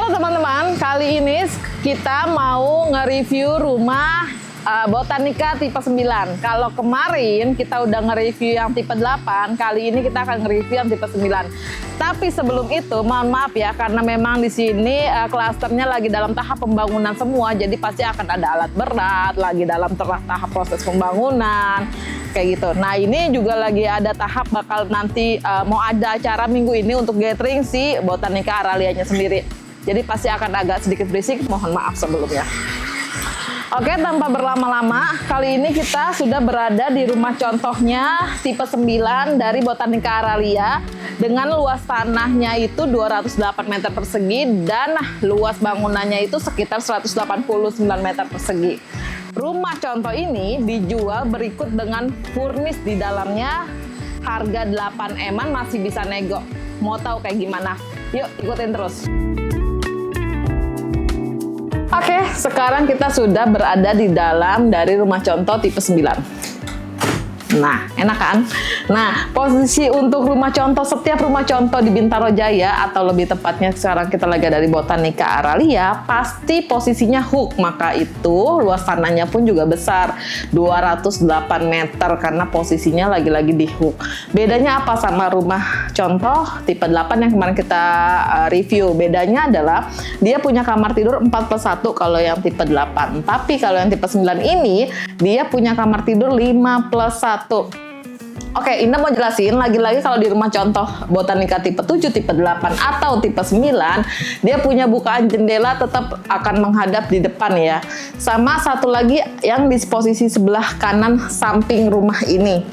Halo teman-teman, kali ini kita mau nge-review rumah Botanica tipe 9. Kalau kemarin kita udah nge-review yang tipe 8, kali ini kita akan nge-review yang tipe 9. Tapi sebelum itu, mohon maaf ya, karena memang di sini klasternya lagi dalam tahap pembangunan semua, jadi pasti akan ada alat berat, lagi dalam tahap proses pembangunan, kayak gitu. Nah ini juga lagi ada tahap bakal nanti mau ada acara minggu ini untuk gathering si Botanica Aralia-nya sendiri. Jadi pasti akan agak sedikit berisik, mohon maaf sebelumnya. Oke, tanpa berlama-lama, kali ini kita sudah berada di rumah contohnya tipe 9 dari Botanica Aralia dengan luas tanahnya itu 208 meter persegi dan luas bangunannya itu sekitar 189 meter persegi. Rumah contoh ini dijual berikut dengan furnis di dalamnya, harga 8M-an masih bisa nego. Mau tahu kayak gimana? Yuk ikutin terus. Oke, sekarang kita sudah berada di dalam dari rumah contoh tipe 9. Nah, enak kan? Nah, posisi untuk rumah contoh, setiap rumah contoh di Bintaro Jaya, atau lebih tepatnya sekarang kita lagi ada di Botanica Aralia, pasti posisinya hook, maka itu luas tanahnya pun juga besar, 208 meter, karena posisinya lagi-lagi di hook. Bedanya apa sama rumah contoh tipe 8 yang kemarin kita review? Bedanya adalah dia punya kamar tidur 4+1 kalau yang tipe 8, tapi kalau yang tipe 9 ini, dia punya kamar tidur 5+1. Oke, Indah mau jelasin lagi-lagi kalau di rumah contoh Botanica tipe 7, tipe 8, atau tipe 9, dia punya bukaan jendela tetap akan menghadap di depan ya. Sama satu lagi yang di posisi sebelah kanan samping rumah ini.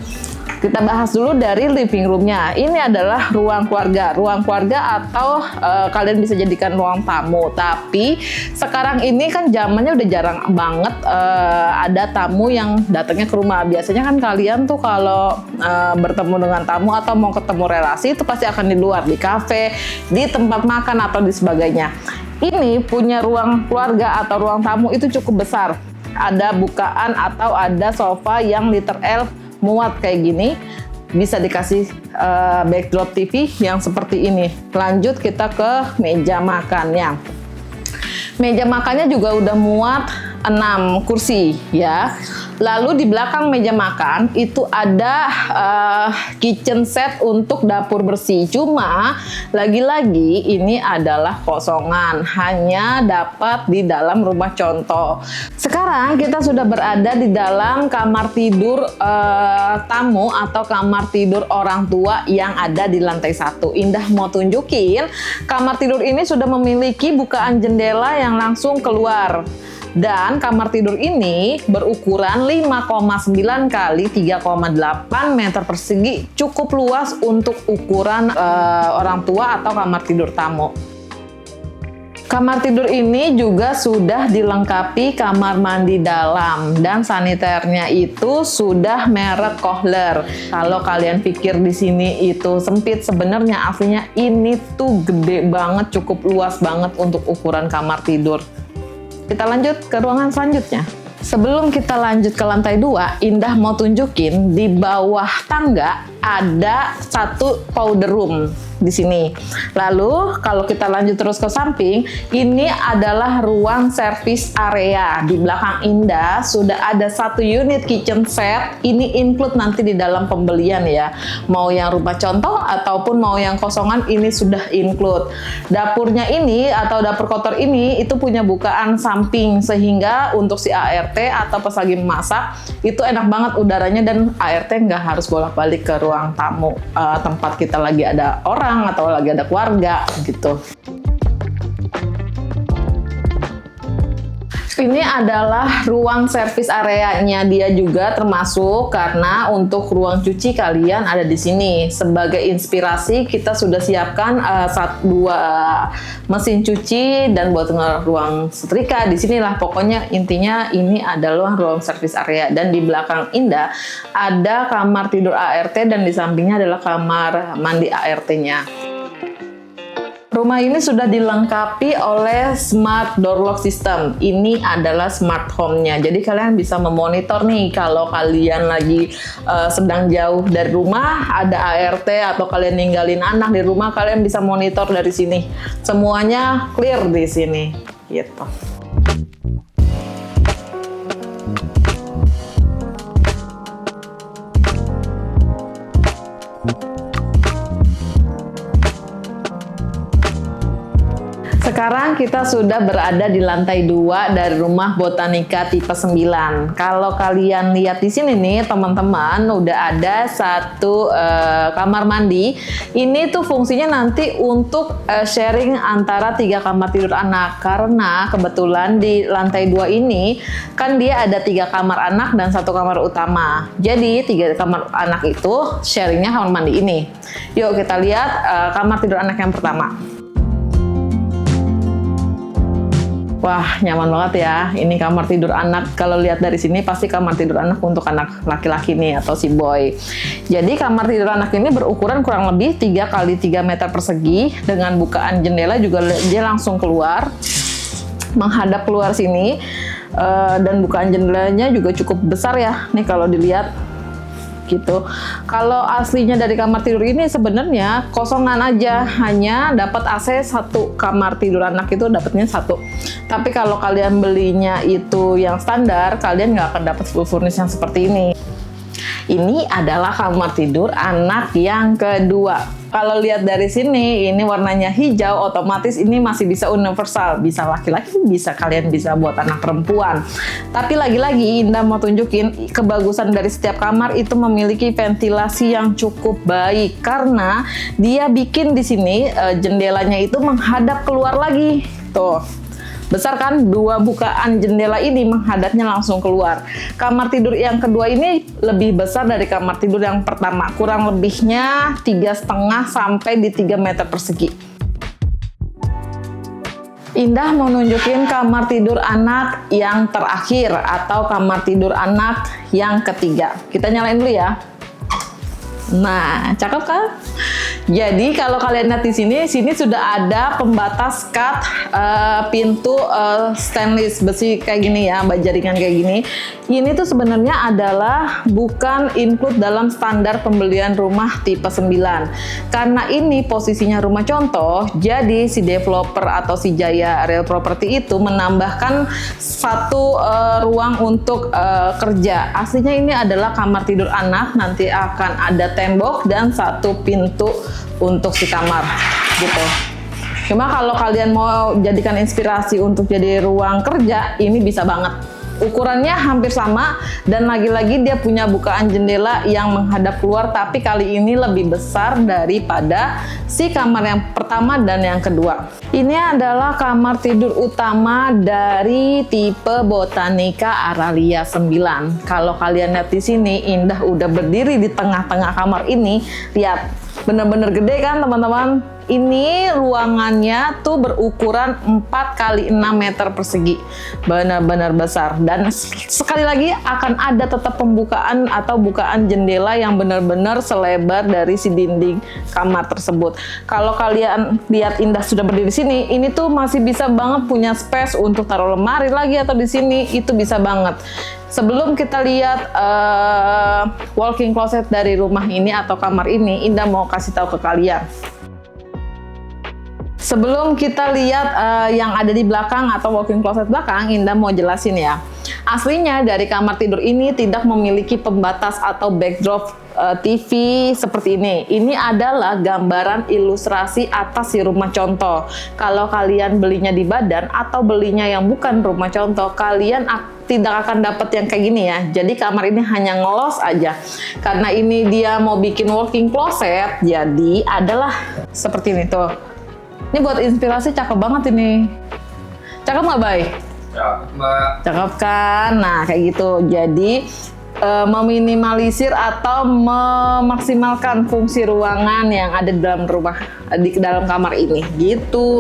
Kita bahas dulu dari living room-nya. Ini adalah ruang keluarga. Ruang keluarga atau kalian bisa jadikan ruang tamu. Tapi sekarang ini kan zamannya udah jarang banget ada tamu yang datangnya ke rumah. Biasanya kan kalian tuh kalau bertemu dengan tamu atau mau ketemu relasi itu pasti akan di luar, di kafe, di tempat makan atau di sebagainya. Ini punya ruang keluarga atau ruang tamu itu cukup besar. Ada bukaan atau ada sofa yang liter L muat kayak gini, bisa dikasih backdrop TV yang seperti ini. Lanjut kita ke meja makannya. Meja makannya juga udah muat 6 kursi ya. Lalu di belakang meja makan itu ada kitchen set untuk dapur bersih. Cuma lagi-lagi ini adalah kosongan, hanya dapat di dalam rumah contoh. Sekarang kita sudah berada di dalam kamar tidur tamu atau kamar tidur orang tua yang ada di lantai 1. Indah mau tunjukin, kamar tidur ini sudah memiliki bukaan jendela yang langsung keluar. Dan kamar tidur ini berukuran 5,9 kali 3,8 meter persegi, cukup luas untuk ukuran orang tua atau kamar tidur tamu. Kamar tidur ini juga sudah dilengkapi kamar mandi dalam dan saniternya itu sudah merek Kohler. Kalau kalian pikir di sini itu sempit, sebenarnya aslinya ini tuh gede banget, cukup luas banget untuk ukuran kamar tidur. Kita lanjut ke ruangan selanjutnya. Sebelum kita lanjut ke lantai 2, Indah mau tunjukin di bawah tangga ada satu powder room di sini. Lalu kalau kita lanjut terus ke samping, ini adalah ruang service area. Di belakang Indah sudah ada satu unit kitchen set. Ini include nanti di dalam pembelian ya. Mau yang rumah contoh ataupun mau yang kosongan, ini sudah include. Dapurnya ini atau dapur kotor ini itu punya bukaan samping, sehingga untuk si ART atau pas lagi memasak itu enak banget udaranya, dan ART nggak harus bolak-balik ke ruang tamu tempat kita lagi ada orang atau lagi ada keluarga gitu. Ini adalah ruang service areanya dia juga termasuk, karena untuk ruang cuci kalian ada di sini. Sebagai inspirasi kita sudah siapkan 2 mesin cuci dan buat ruang setrika. Di sinilah pokoknya intinya ini adalah ruang service area, dan di belakang Indah ada kamar tidur ART dan di sampingnya adalah kamar mandi ART-nya. Rumah ini sudah dilengkapi oleh smart door lock system. Ini adalah smart home-nya. Jadi kalian bisa memonitor nih kalau kalian lagi sedang jauh dari rumah, ada ART atau kalian ninggalin anak di rumah, kalian bisa monitor dari sini. Semuanya clear di sini, gitu. Sekarang kita sudah berada di lantai 2 dari rumah Botanica tipe 9. Kalau kalian lihat di sini nih teman-teman, udah ada satu kamar mandi. Ini tuh fungsinya nanti untuk sharing antara 3 kamar tidur anak. Karena kebetulan di lantai 2 ini kan dia ada 3 kamar anak dan 1 kamar utama. Jadi 3 kamar anak itu sharingnya kamar mandi ini. Yuk kita lihat kamar tidur anak yang pertama. Wah, nyaman banget ya. Ini kamar tidur anak. Kalau lihat dari sini pasti kamar tidur anak untuk anak laki-laki nih atau si boy. Jadi kamar tidur anak ini berukuran kurang lebih 3 kali 3 meter persegi dengan bukaan jendela juga dia langsung keluar, menghadap keluar sini. Dan bukaan jendelanya juga cukup besar ya. Nih kalau dilihat gitu. Kalau aslinya dari kamar tidur ini sebenarnya kosongan aja, hanya dapat AC 1 kamar tidur anak itu dapatnya 1. Tapi kalau kalian belinya itu yang standar, kalian nggak akan dapat full furnish yang seperti ini. Ini adalah kamar tidur anak yang kedua. Kalau lihat dari sini, ini warnanya hijau, otomatis ini masih bisa universal. Bisa laki-laki, bisa kalian bisa buat anak perempuan. Tapi lagi-lagi Indah mau tunjukin kebagusan dari setiap kamar itu memiliki ventilasi yang cukup baik. Karena dia bikin di sini jendelanya itu menghadap keluar lagi. Tuh. Besar kan, 2 bukaan jendela ini menghadapnya langsung keluar. Kamar tidur yang kedua ini lebih besar dari kamar tidur yang pertama. Kurang lebihnya 3,5 sampai di 3 meter persegi. Indah mau nunjukin kamar tidur anak yang terakhir atau kamar tidur anak yang ketiga. Kita nyalain dulu ya. Nah, cakep kan? Jadi kalau kalian lihat di sini sudah ada pembatas cut pintu stainless besi kayak gini ya, jaringan kayak gini. Ini tuh sebenarnya adalah bukan include dalam standar pembelian rumah tipe 9. Karena ini posisinya rumah contoh, jadi si developer atau si Jaya Real Property itu menambahkan 1 ruang untuk kerja. Aslinya ini adalah kamar tidur anak, nanti akan ada tembok dan 1 pintu untuk si kamar gitu. Cuma kalau kalian mau jadikan inspirasi untuk jadi ruang kerja, ini bisa banget. Ukurannya hampir sama dan lagi-lagi dia punya bukaan jendela yang menghadap keluar, tapi kali ini lebih besar daripada si kamar yang pertama dan yang kedua. Ini adalah kamar tidur utama dari tipe Botanica Aralia 9. Kalau kalian lihat di sini, Indah udah berdiri di tengah-tengah kamar ini. Lihat, bener-bener gede kan teman-teman? Ini ruangannya tuh berukuran 4 kali 6 meter persegi. Benar-benar besar. Dan sekali lagi akan ada tetap pembukaan atau bukaan jendela yang benar-benar selebar dari si dinding kamar tersebut. Kalau kalian lihat Indah sudah berdiri di sini, ini tuh masih bisa banget punya space untuk taruh lemari lagi atau di sini, itu bisa banget. Sebelum kita lihat walk-in closet dari rumah ini atau kamar ini, Indah mau kasih tahu ke kalian. Sebelum kita lihat yang ada di belakang atau walk-in closet belakang, Indah mau jelasin ya. Aslinya dari kamar tidur ini tidak memiliki pembatas atau backdrop TV seperti ini. Ini adalah gambaran ilustrasi atas si rumah contoh. Kalau kalian belinya di Badan atau belinya yang bukan rumah contoh, kalian tidak akan dapat yang kayak gini ya. Jadi kamar ini hanya ngelos aja. Karena ini dia mau bikin walk-in closet, jadi adalah seperti ini tuh. Ini buat inspirasi cakep banget ini. Cakep nggak, Bay? Cakep, Mbak. Cakep kan? Nah, kayak gitu. Jadi, meminimalisir atau memaksimalkan fungsi ruangan yang ada di dalam rumah, di dalam kamar ini. Gitu.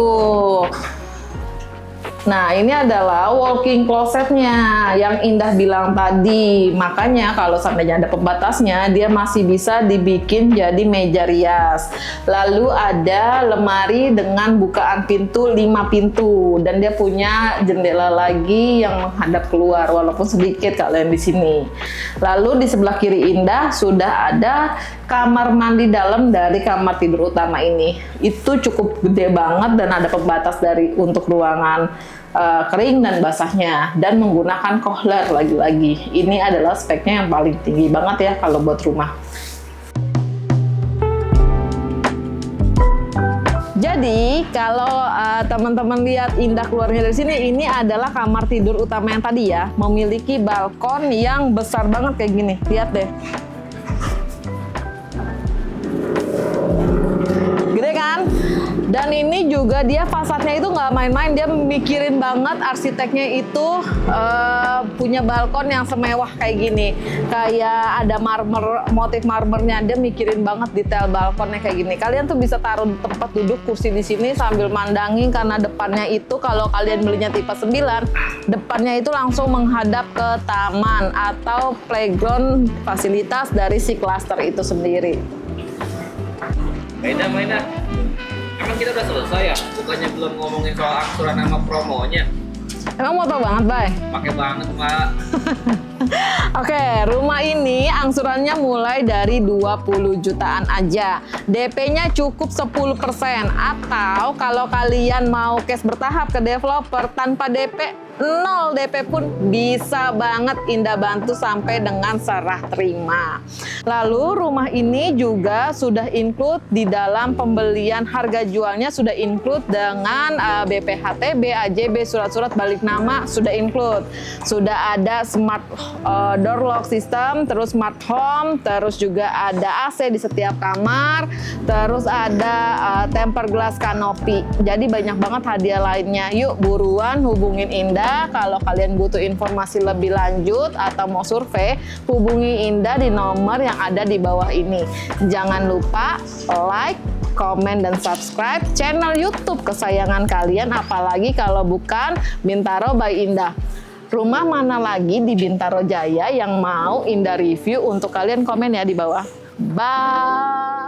Nah, ini adalah walk-in closetnya yang Indah bilang tadi. Makanya kalau seandainya ada pembatasnya, dia masih bisa dibikin jadi meja rias. Lalu ada lemari dengan bukaan pintu 5 pintu, dan dia punya jendela lagi yang menghadap keluar, walaupun sedikit kalian di sini. Lalu di sebelah kiri Indah sudah ada kamar mandi dalam dari kamar tidur utama ini. Itu cukup gede banget dan ada pembatas untuk ruangan kering dan basahnya, dan menggunakan kohler lagi-lagi. Ini adalah speknya yang paling tinggi banget ya kalau buat rumah. Jadi kalau teman-teman lihat Indah keluarnya dari sini, ini adalah kamar tidur utama yang tadi ya, memiliki balkon yang besar banget kayak gini. Lihat deh. Gede kan? Dan ini juga dia fasadnya itu nggak main-main, dia mikirin banget, arsiteknya itu punya balkon yang semewah kayak gini. Kayak ada marmer, motif marmernya, dia mikirin banget detail balkonnya kayak gini. Kalian tuh bisa taruh tempat duduk kursi di sini sambil mandangin, karena depannya itu kalau kalian belinya tipe 9, depannya itu langsung menghadap ke taman atau playground fasilitas dari si cluster itu sendiri. Maida. Emang kita udah selesai ya? Bukannya belum ngomongin soal angsuran sama promonya? Emang mau tau banget, Bay? Pakai banget, Mbak. Oke, rumah ini angsurannya mulai dari 20 jutaan aja. DP-nya cukup 10%. Atau kalau kalian mau cash bertahap ke developer tanpa DP, 0 DP pun bisa banget Indah bantu sampai dengan serah terima. Lalu rumah ini juga sudah include di dalam pembelian, harga jualnya sudah include dengan BPHTB, AJB, surat-surat balik nama sudah include. Sudah ada smart door lock system, terus smart home, terus juga ada AC di setiap kamar, terus ada tempered glass canopy. Jadi banyak banget hadiah lainnya. Yuk buruan hubungin Indah. Kalau kalian butuh informasi lebih lanjut atau mau survei, hubungi Indah di nomor yang ada di bawah ini. Jangan lupa like, komen, dan subscribe channel YouTube kesayangan kalian, apalagi kalau bukan Bintaro by Indah. Rumah mana lagi di Bintaro Jaya yang mau Indah review? Untuk kalian komen ya di bawah. Bye!